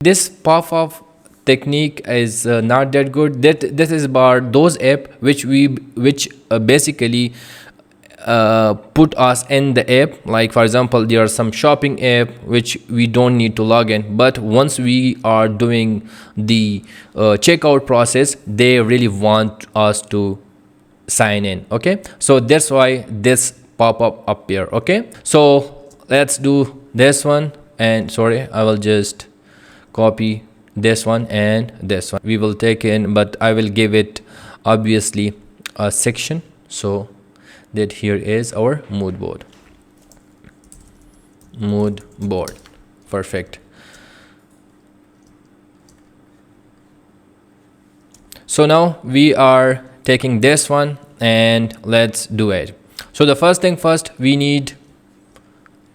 This pop-up technique is not that good. This is about those app which basically put us in the app. Like for example, there are some shopping app which we don't need to log in, but once we are doing the checkout process, they really want us to sign in. Okay, so that's why this pop-up appear. Okay, so let's do this one, and sorry, I will just copy this one and this one. We will take in, but I will give it obviously a section, so that here is our mood board. Perfect. So now we are taking this one and let's do it. So the first thing first, we need,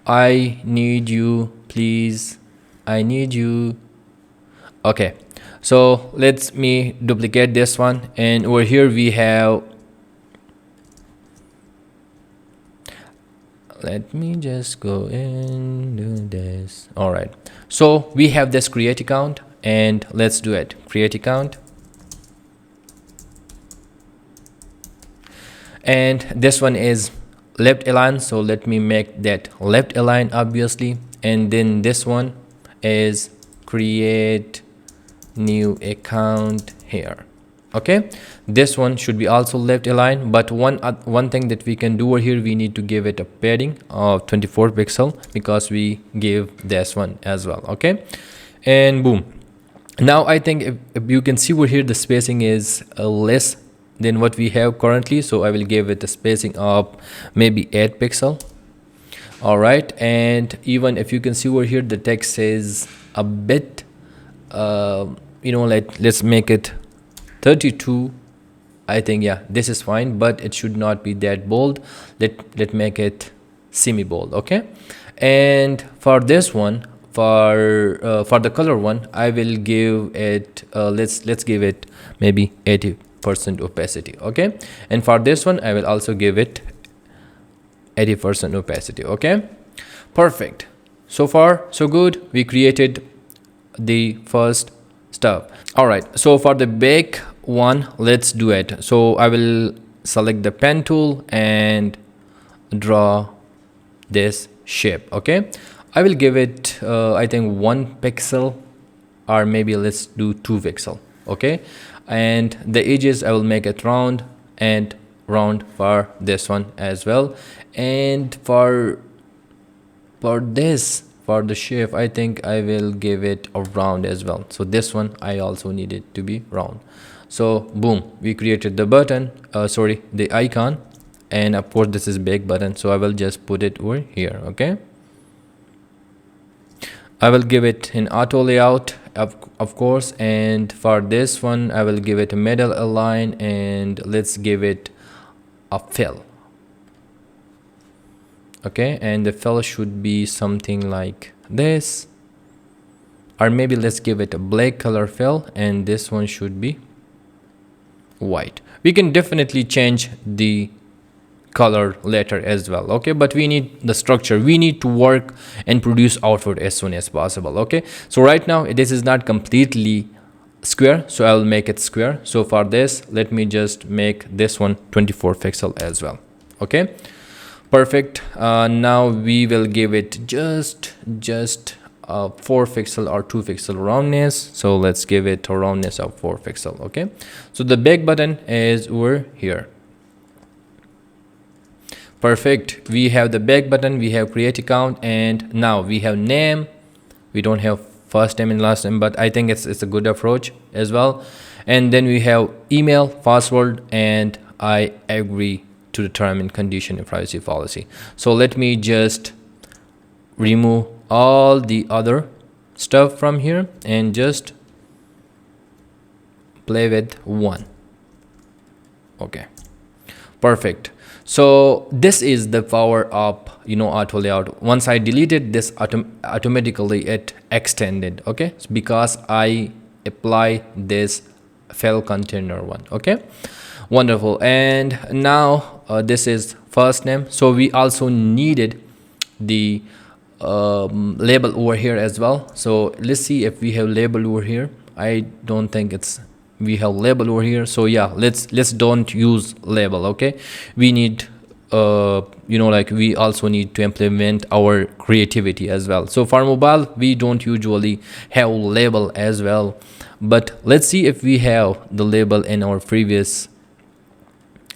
I need you, please, I need you. Okay, so let's me duplicate this one, and over here we have, let me just go and do this. All right, so we have this create account, and let's do it. Create account, and this one is left align, so let me make that left align obviously. And then this one is create new account here. Okay, this one should be also left align, but one thing that we can do over here, we need to give it a padding of 24 pixel because we give this one as well. Okay, and boom. Now I think if you can see over here, the spacing is less than what we have currently, so I will give it a spacing of maybe 8 pixel. All right, and even if you can see over here, the text is a bit let's make it 32. I think, yeah, this is fine, but it should not be that bold. Let's make it semi bold. Okay, and for this one, for the color one, I will give it let's give it maybe 80% opacity. Okay, and for this one, I will also give it 80% opacity. Okay, perfect. So far so good. We created the first stuff. All right, so for the back one, let's do it. So I will select the pen tool and draw this shape. Okay, I will give it I think 1 pixel, or maybe let's do 2 pixel. Okay, and the edges I will make it round, and round for this one as well. And for this, for the shape, I think I will give it a round as well. So this one I also need it to be round. So boom, we created the button, the icon, and of course this is big button, so I will just put it over here. Okay, I will give it an auto layout of course, and for this one I will give it a middle align, and let's give it a fill. Okay, and the fill should be something like this, or maybe let's give it a black color fill, and this one should be white. We can definitely change the color later as well. Okay, but we need the structure. We need to work and produce output as soon as possible. Okay, so right now this is not completely square, so I'll make it square. So for this, let me just make this one 24 pixel as well. Okay, perfect. Now we will give it just 4 pixel or 2 pixel roundness. So let's give it a roundness of 4 pixel. Okay, so the back button is over here. Perfect. We have the back button, we have create account, and now we have name. We don't have first name and last name, but I think it's a good approach as well. And then we have email, password, and I agree to the term and condition and privacy policy. So let me just remove all the other stuff from here and just play with one. Okay, perfect. So this is the power of auto layout. Once I deleted this, automatically it extended. Okay, because I apply this file container one. Okay, wonderful. And now this is first name, so we also needed the label over here as well. So let's see if we have label over here. I don't think it's we have label over here. So yeah, let's don't use label. Okay, we need like we also need to implement our creativity as well. So for mobile we don't usually have label as well, but let's see if we have the label in our previous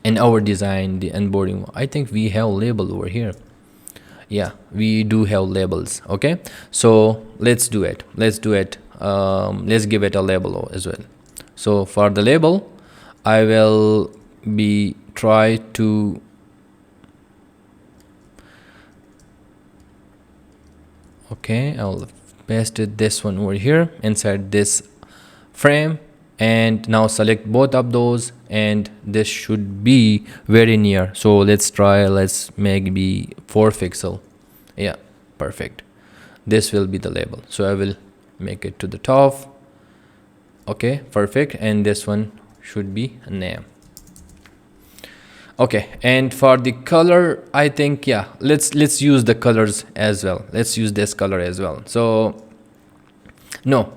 in our design, the onboarding. I think we have label over here. Yeah, we do have labels. Okay, so let's do it. Let's give it a label as well. So for the label, I will be try to okay, I'll paste it this one over here inside this frame, and now select both of those, and this should be very near. So let's maybe 4 pixel. Yeah, perfect. This will be the label. So I will make it to the top. Okay, perfect. And this one should be a name. Okay, and for the color, I think yeah, let's use the colors as well. Let's use this color as well. So no,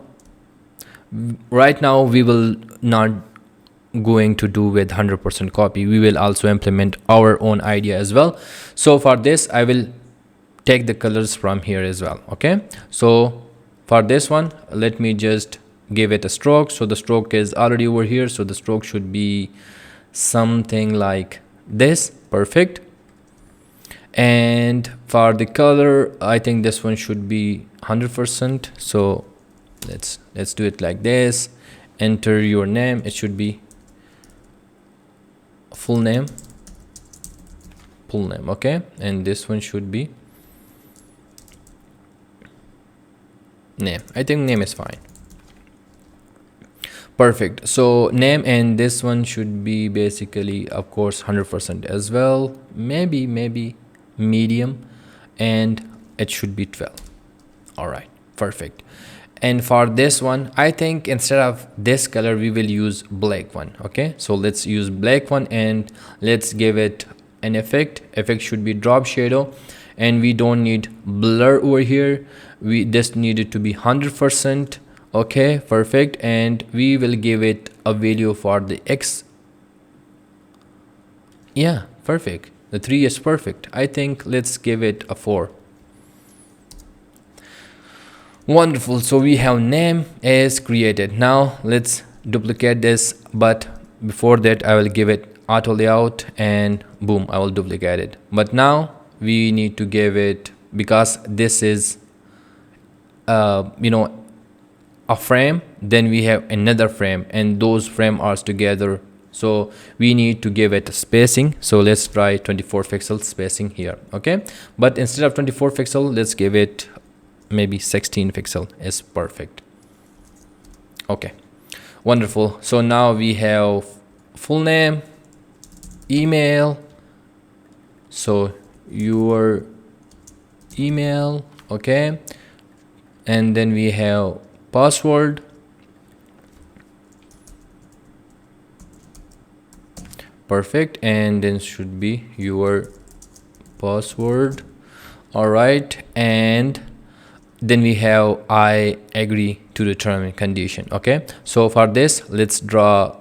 right now we will not going to do with 100% copy. We will also implement our own idea as well. So for this I will take the colors from here as well. Okay, so for this one, let me just give it a stroke. So the stroke is already over here, so the stroke should be something like this. Perfect. And for the color, I think this one should be 100%. So let's do it like this. Enter your name. It should be full name. Okay, and this one should be name. I think name is fine. Perfect. So name, and this one should be basically, of course, 100% as well. Maybe medium, and it should be 12. All right, perfect. And for this one, I think instead of this color we will use black one. Okay, so let's use black one, and let's give it an effect. Should be drop shadow, and we don't need blur over here. We just need it to be 100%. Okay, perfect. And we will give it a value for the X. Yeah, perfect. The 3 is perfect. I think let's give it a 4. Wonderful. So we have name is created. Now let's duplicate this, but before that I will give it auto layout, and boom, I will duplicate it. But now we need to give it, because this is a frame, then we have another frame, and those frame are together, so we need to give it a spacing. So let's try 24 pixel spacing here. Okay, but instead of 24 pixel, let's give it maybe 16 pixel is perfect. Okay, wonderful. So now we have full name, email, so your email. Okay, and then we have password, perfect, and then should be your password. All right, and then we have I agree to the term and condition. Okay, so for this, let's draw,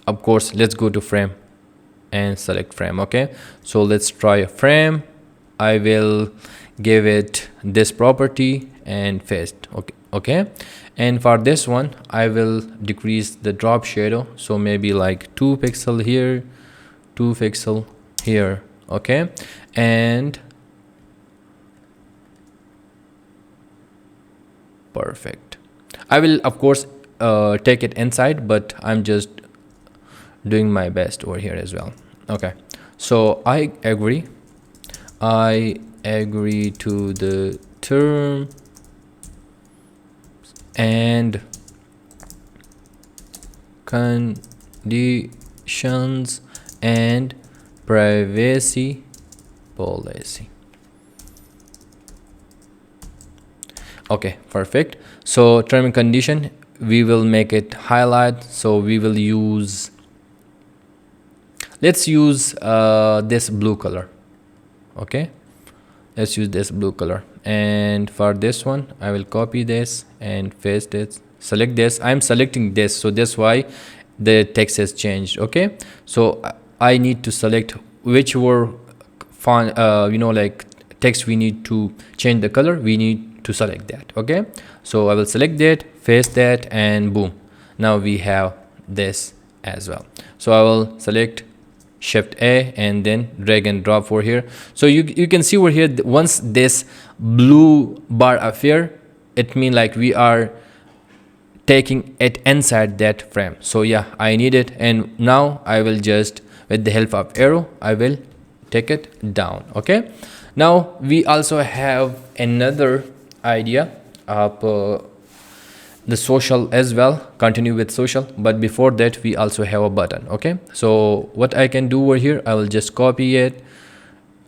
of course, let's go to frame and select frame. Okay, so let's try a frame. I will give it this property and paste. Okay, and for this one I will decrease the drop shadow, so maybe like 2 pixel here, 2 pixel here. Okay, and perfect. I will of course take it inside, but I'm just doing my best over here as well. Okay, so I agree to the term and conditions and privacy policy. Okay, perfect. So term and condition, we will make it highlight, so we will use, let's use this blue color. Okay, let's use this blue color. And for this one, I will copy this and paste it. Select this. I'm selecting this, so that's why the text has changed. Okay, so I need to select whichever font, like text we need to change the color. We need to select that. Okay, so I will select that, paste that, and boom, now we have this as well. So I will select Shift A and then drag and drop over here. So you can see over here, once this blue bar appear, it means like we are taking it inside that frame. So yeah, I need it, and now I will just, with the help of arrow, I will take it down. Okay, now we also have another idea of the social as well. Continue with social, but before that we also have a button. Okay, so what I can do over here, I will just copy it.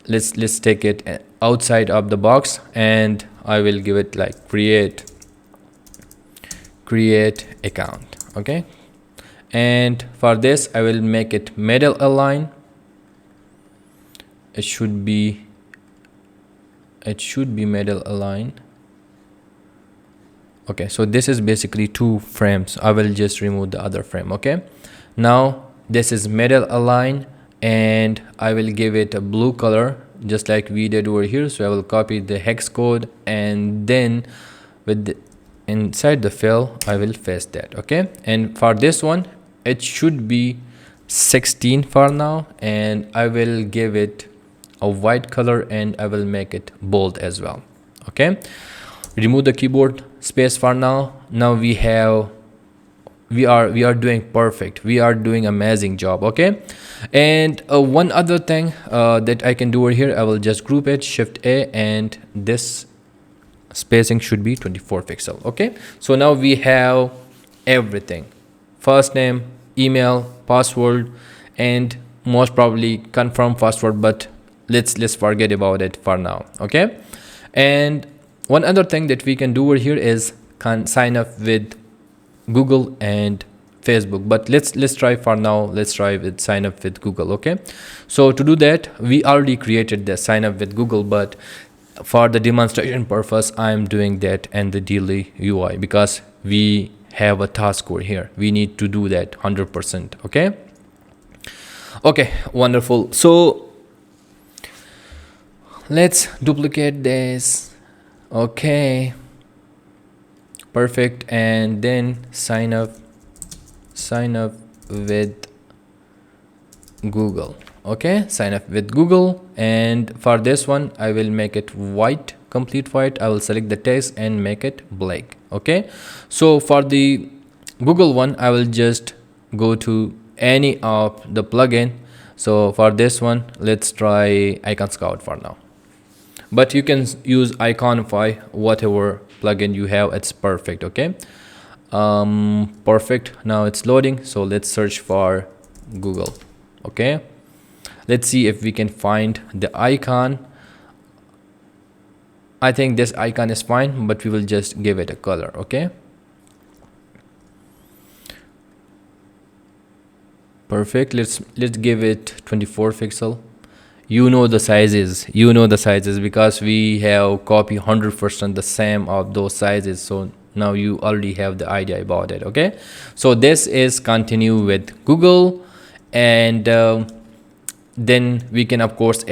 Let's take it outside of the box, and I will give it like create account. Okay, and for this I will make it middle align. It should be middle align. Okay, so this is basically 2 frames. I will just remove the other frame. Okay, now this is middle align, and I will give it a blue color just like we did over here. So I will copy the hex code, and then with the inside the fill I will paste that. Okay, and for this one it should be 16 for now, and I will give it a white color, and I will make it bold as well. Okay, remove the keyboard space for now. Now we are doing perfect. We are doing amazing job. Okay, and one other thing that I can do over here, I will just group it, Shift A, and this spacing should be 24 pixel. Okay, so now we have everything: first name, email, password, and most probably confirm password, but let's forget about it for now. Okay, and one other thing that we can do over here is sign up with Google and Facebook, but let's try for now. Let's try with sign up with Google. Okay, so to do that, we already created the sign up with Google, but for the demonstration purpose, I'm doing that in the daily UI because we have a task over here. We need to do that 100%. Okay, wonderful. So let's duplicate this. Okay, perfect, and then sign up with Google. Okay, sign up with Google, and for this one I will make it white, complete white. I will select the text and make it black. Okay, so for the Google one, I will just go to any of the plugin. So for this one, let's try Icon Scout for now, but you can use Iconify, whatever plugin you have. It's perfect. Okay, perfect. Now it's loading, so let's search for Google. Okay, let's see if we can find the icon. I think this icon is fine, but we will just give it a color. Okay, perfect. Let's give it 24 pixel. You know the sizes because we have copied 100% the same of those sizes. So now you already have the idea about it. Okay, so this is continue with Google, and then we can of course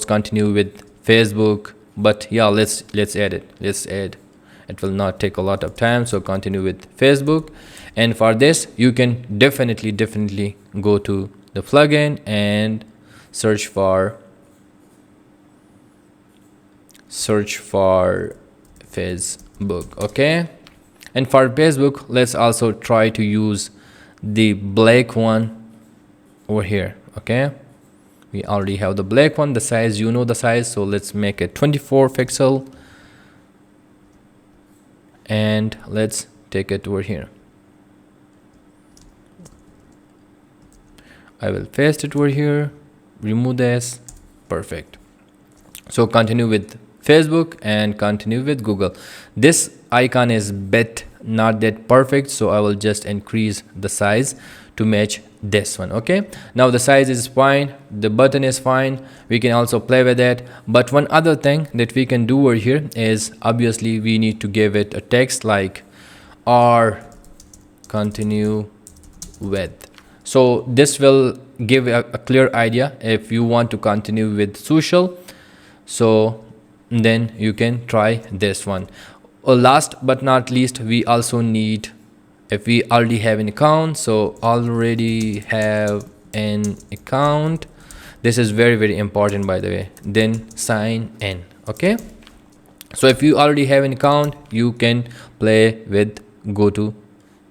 continue with Facebook. But yeah, let's add it. It will not take a lot of time. So continue with Facebook, and for this you can definitely go to the plugin and search for Facebook. Okay, and for Facebook, let's also try to use the black one over here. Okay, we already have the black one. The size, you know the size, so let's make it 24 pixel, and let's take it over here. I will paste it over here, remove this. Perfect. So continue with Facebook and continue with Google. This icon is not that perfect, so I will just increase the size to match this one. Okay, now the size is fine, the button is fine, we can also play with it. But one other thing that we can do over here is obviously we need to give it a text like or continue with. So this will give a clear idea if you want to continue with social. So then you can try this one. Last but not least, we also need, if we already have an account, so already have an account, this is very, very important, by the way, then sign in. Okay, so if you already have an account, you can play with go to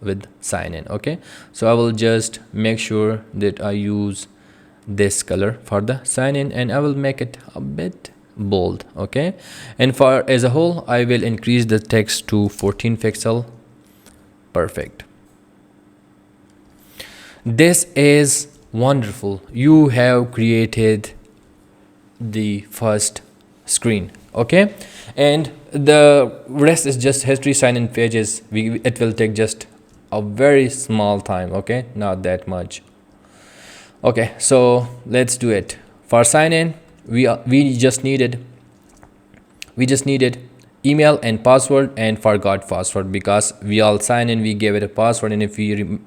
with sign in. Okay, so I will just make sure that I use this color for the sign in, and I will make it a bit bold. Okay, and for as a whole, I will increase the text to 14 pixel. Perfect. This is wonderful. You have created the first screen. Okay, and the rest is just history. Sign in pages, it will take just a very small time. Okay, not that much. Okay, so let's do it. For sign in, we just needed email and password, and forgot password, because we all sign in, we gave it a password, and if we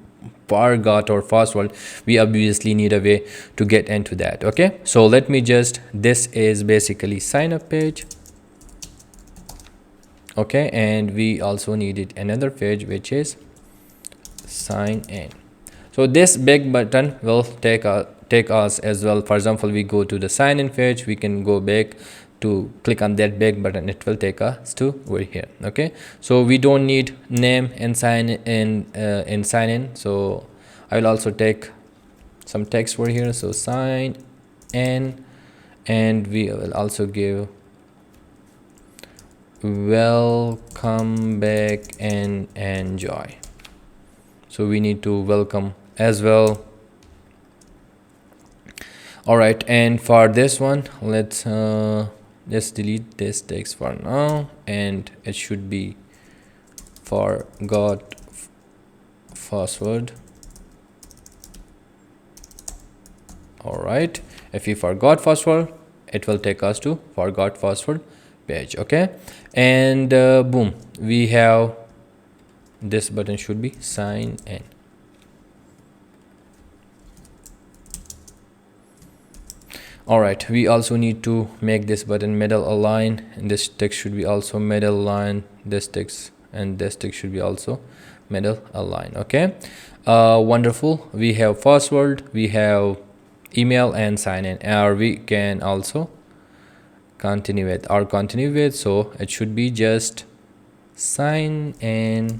forgot our password, we obviously need a way to get into that. Okay, so let me just, this is basically sign up page. Okay, and we also needed another page which is sign in. So this big button will take us as well. For example, we go to the sign in page, we can go back to click on that big button, it will take us to over here. Okay, so we don't need name and sign in sign in, so I will also take some text over here, so sign in, and we will also give welcome back and enjoy. So we need to welcome as well. All right, and for this one, let's just delete this text for now, and it should be forgot password. All right, if you forgot password, it will take us to forgot password page. Okay, and boom, we have this button should be sign in. All right, we also need to make this button middle align, and this text should be also middle align, this text and this text should be also middle align. Okay, wonderful. We have password, we have email and sign in, or we can also continue with so it should be just sign in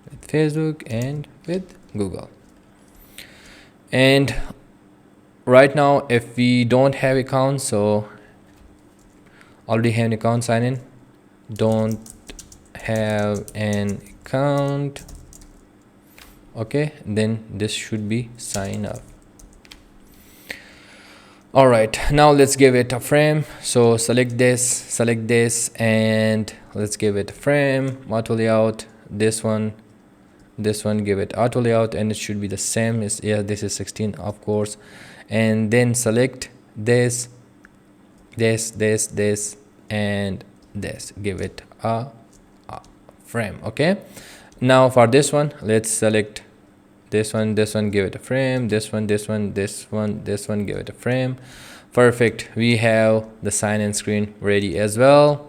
with Facebook and with Google. And right now, if we don't have account, so already have an account, sign in, don't have an account. Okay, then this should be sign up. All right, now let's give it a frame. So select this, and let's give it a frame, auto layout, this one, give it auto layout, and it should be the same as, yeah, this is 16, of course. And then select this, and this, give it a frame. Okay, now for this one, let's select this one, give it a frame, this one, give it a frame. Perfect, we have the sign in screen ready as well.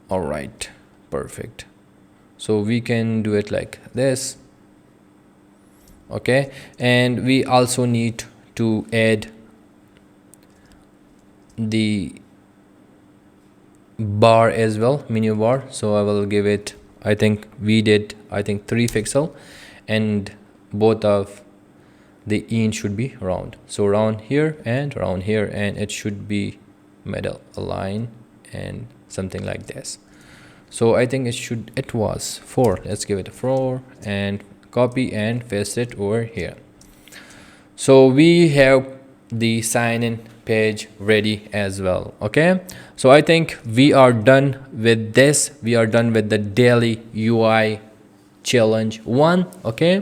All right, perfect. So we can do it like this. Okay, and we also need to add the bar as well, menu bar. So I will give it, I think 3 pixel, and both of the in should be round, so round here, and it should be middle align and something like this. So I think it was 4. Let's give it a 4 and copy and paste it over here. So we have the sign in page ready as well. Okay, so I think we are done with this. We are done with the daily UI challenge 1. Okay,